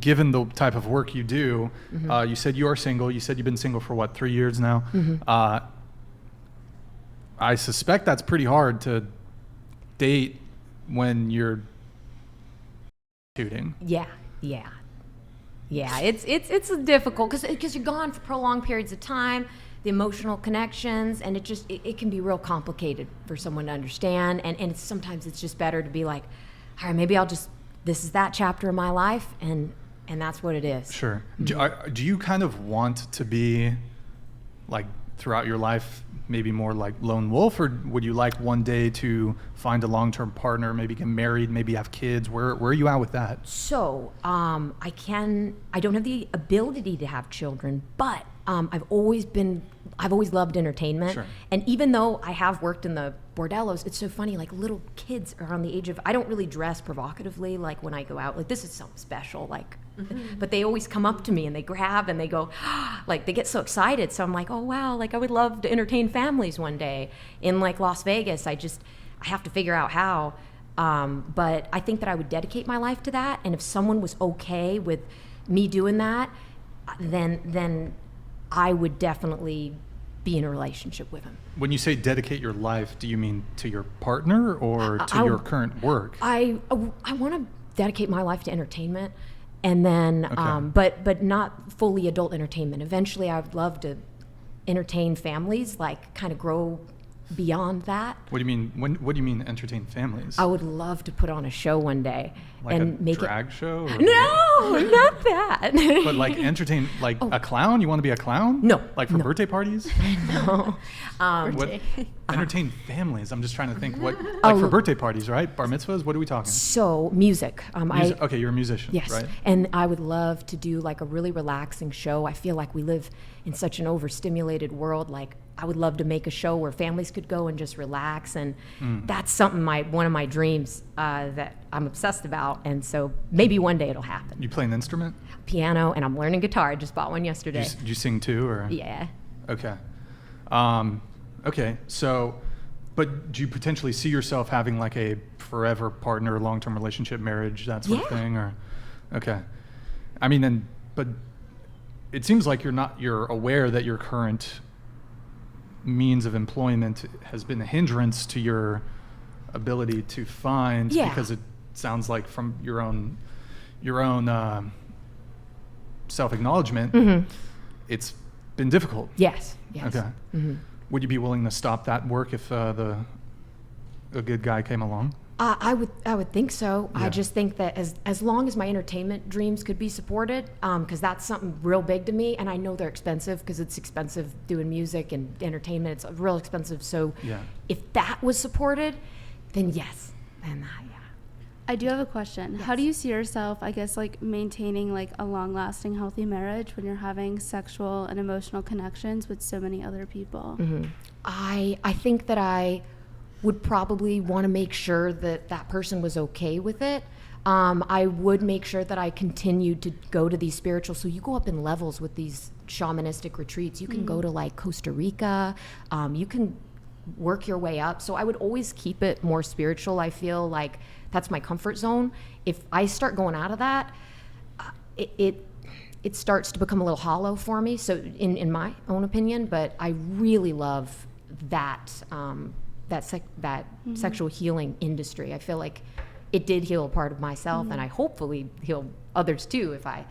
given the type of work you do, you said you are single. You said you've been single for what, 3 years now? I suspect that's pretty hard to date when you're shooting. Yeah. It's difficult because you're gone for prolonged periods of time, the emotional connections, and it can be real complicated for someone to understand. And sometimes it's just better to be like, all right, maybe this is that chapter of my life, and that's what it is. Sure. Do you kind of want to be, like, throughout your life, maybe more like lone wolf, or would you like one day to find a long-term partner, maybe get married, maybe have kids? Where are you at with that? So I don't have the ability to have children, but I've always loved entertainment. Sure. And even though I have worked in the bordellos, it's so funny, like little kids around the age of, I don't really dress provocatively, like when I go out, like this is something special, like, but they always come up to me and they grab and they go, like they get so excited. So I'm like, oh wow, like I would love to entertain families one day in like Las Vegas. I have to figure out how. But I think that I would dedicate my life to that. And if someone was okay with me doing that, then I would definitely be in a relationship with him. When you say dedicate your life, do you mean to your partner or to your current work? I want to dedicate my life to entertainment, and then but not fully adult entertainment. Eventually, I would love to entertain families, like kind of grow beyond that. What do you mean? What do you mean entertain families? I would love to put on a show one day, like and a make drag show? Or No, not that. But like entertain, like a clown? You want to be a clown? No. Like for birthday parties? No. Entertain families. I'm just trying to think what, like for birthday parties, right? Bar mitzvahs? What are we talking? So music. Okay, you're a musician, yes, right? And I would love to do like a really relaxing show. I feel like we live in such an overstimulated world. Like I would love to make a show where families could go and just relax, and that's something one of my dreams that I'm obsessed about. And so maybe one day it'll happen. You play an instrument? Piano, and I'm learning guitar. I just bought one yesterday. Do you sing too, or? Yeah. Okay. Okay. So, but do you potentially see yourself having like a forever partner, long-term relationship, marriage, that sort of thing, or? Okay. I mean, but it seems like you're aware that your current means of employment has been a hindrance to your ability to find, because it sounds like from your own self-acknowledgement, it's been difficult. Yes. Okay. Would you be willing to stop that work if a good guy came along? I would think so. Yeah. I just think that as long as my entertainment dreams could be supported, because that's something real big to me, and I know they're expensive because it's expensive doing music and entertainment. It's real expensive. So if that was supported, then yes. Then I do have a question. Yes. How do you see yourself, I guess, like maintaining like a long-lasting, healthy marriage when you're having sexual and emotional connections with so many other people? I think that I would probably want to make sure that person was okay with it. I would make sure that I continued to go to these spiritual. So you go up in levels with these shamanistic retreats. You can go to like Costa Rica. You can work your way up. So I would always keep it more spiritual. I feel like that's my comfort zone. If I start going out of that, it starts to become a little hollow for me. So in my own opinion, but I really love that sexual healing industry. I feel like it did heal a part of myself, and I hopefully heal others too if I,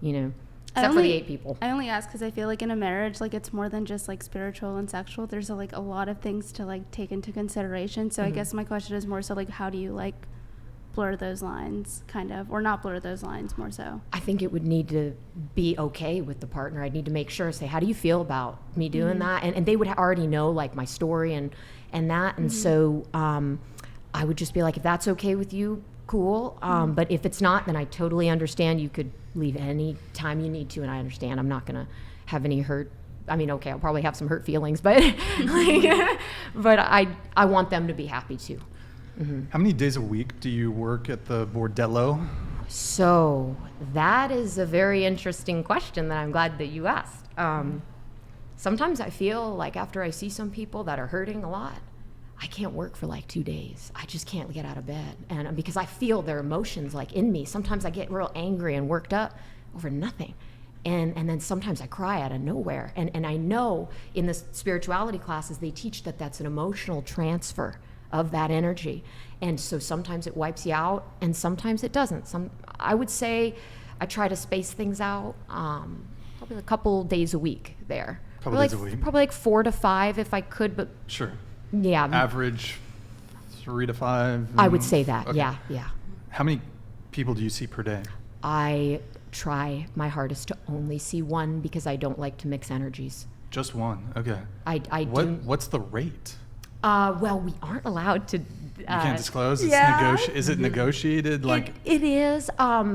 except for the 8 people. I only ask because I feel like in a marriage, like it's more than just like spiritual and sexual. There's like a lot of things to like take into consideration. So I guess my question is more so like, how do you like blur those lines, kind of, or not blur those lines more so? I think it would need to be okay with the partner. I'd need to make sure, say, how do you feel about me doing that? And they would already know like my story and that. And so I would just be like, if that's okay with you, cool. But if it's not, then I totally understand. You could leave any time you need to, and I understand. I'm not going to have any hurt. I mean, okay, I'll probably have some hurt feelings, but but I want them to be happy too. How many days a week do you work at the bordello? So that is a very interesting question that I'm glad that you asked. Sometimes I feel like after I see some people that are hurting a lot, I can't work for like 2 days. I just can't get out of bed. And because I feel their emotions like in me. Sometimes I get real angry and worked up over nothing. And then sometimes I cry out of nowhere. And I know in the spirituality classes, they teach that that's an emotional transfer of that energy. And so sometimes it wipes you out and sometimes it doesn't. I would say I try to space things out probably a couple days a week there. Couple days a week. Probably like 4 to 5 if I could, but Sure. yeah. Average 3 to 5? I would say that, Okay. yeah. How many people do you see per day? I try my hardest to only see one because I don't like to mix energies. Just one. Okay. I do. What's the rate? Well, we aren't allowed to. You can't disclose. It's yeah. Is it negotiated? Like, it is.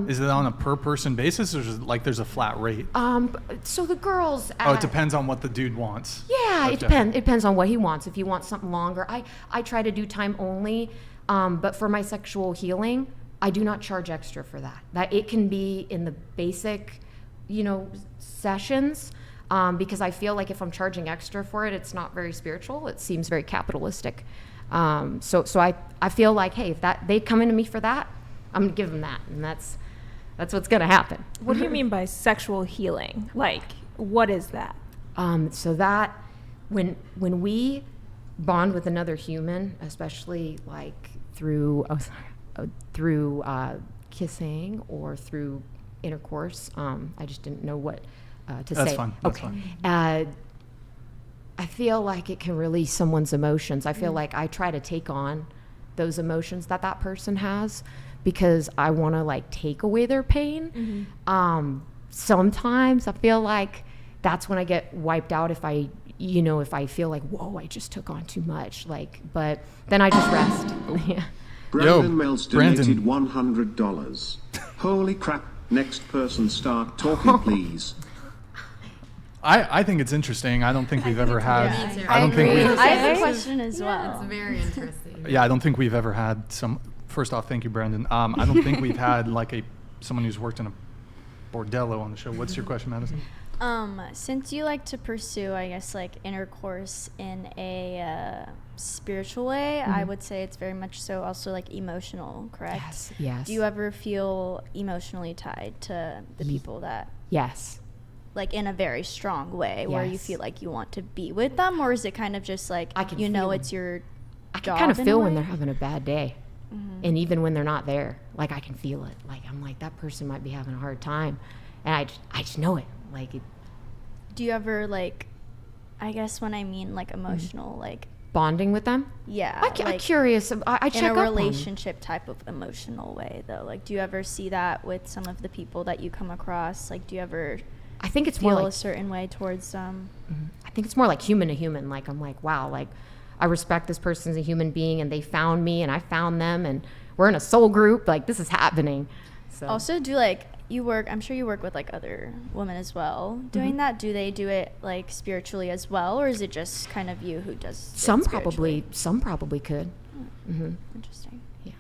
is it on a per person basis, or is it like there's a flat rate? So the girls. It depends on what the dude wants. Yeah, Okay. it depends. It depends on what he wants. If he wants something longer, I try to do time only. But for my sexual healing, I do not charge extra for that. That it can be in the basic, sessions. Because I feel like if I'm charging extra for it, it's not very spiritual. It seems very capitalistic. So I feel like, hey, if they come into me for that, I'm gonna give them that, and that's what's gonna happen. What do you mean by sexual healing? Like, what is that? So that when we bond with another human, especially like through kissing or through intercourse, I just didn't know what to say. That's fine. That's okay. fine. I feel like it can release someone's emotions. I feel like I try to take on those emotions that person has because I want to like take away their pain. Sometimes I feel like that's when I get wiped out if I feel like, whoa, I just took on too much. But then I just rest. Yeah. Brandon Mel's donated Brandon. $100. Holy crap. Next person start talking, please. I think it's interesting. I don't think we've ever had. Me too. I don't think agree. we've. I have a question as well. It's very interesting. Yeah, I don't think we've ever had some. First off, thank you, Brandon. I don't think we've had like someone who's worked in a bordello on the show. What's your question, Madison? Since you like to pursue, I guess, like intercourse in a spiritual way, I would say it's very much so also like emotional, correct? Yes. Do you ever feel emotionally tied to the people that, Yes. like, in a very strong way, where you Yes. feel like you want to be with them, or is it kind of just like I can feel it's your I job can kind of in a feel when way? they're having a bad day. And even when they're not there, like I can feel it. Like I'm like, that person might be having a hard time. And I just know it. Like, Do you ever, like, I guess when I mean like emotional, like, bonding with them. yeah, I'm like, curious. I check in a up on them. relationship type of emotional way, though, like, do you ever see that with some of the people that you come across? Like, do you ever I think it's more feel like a certain way towards I think it's more like human to human. Like I'm like, wow, like I respect this person as a human being, and they found me, and I found them, and we're in a soul group. Like this is happening. So Also, do like I'm sure you work with like other women as well doing that. Do they do it like spiritually as well, or is it just kind of you who does it some spiritually? probably could. Interesting.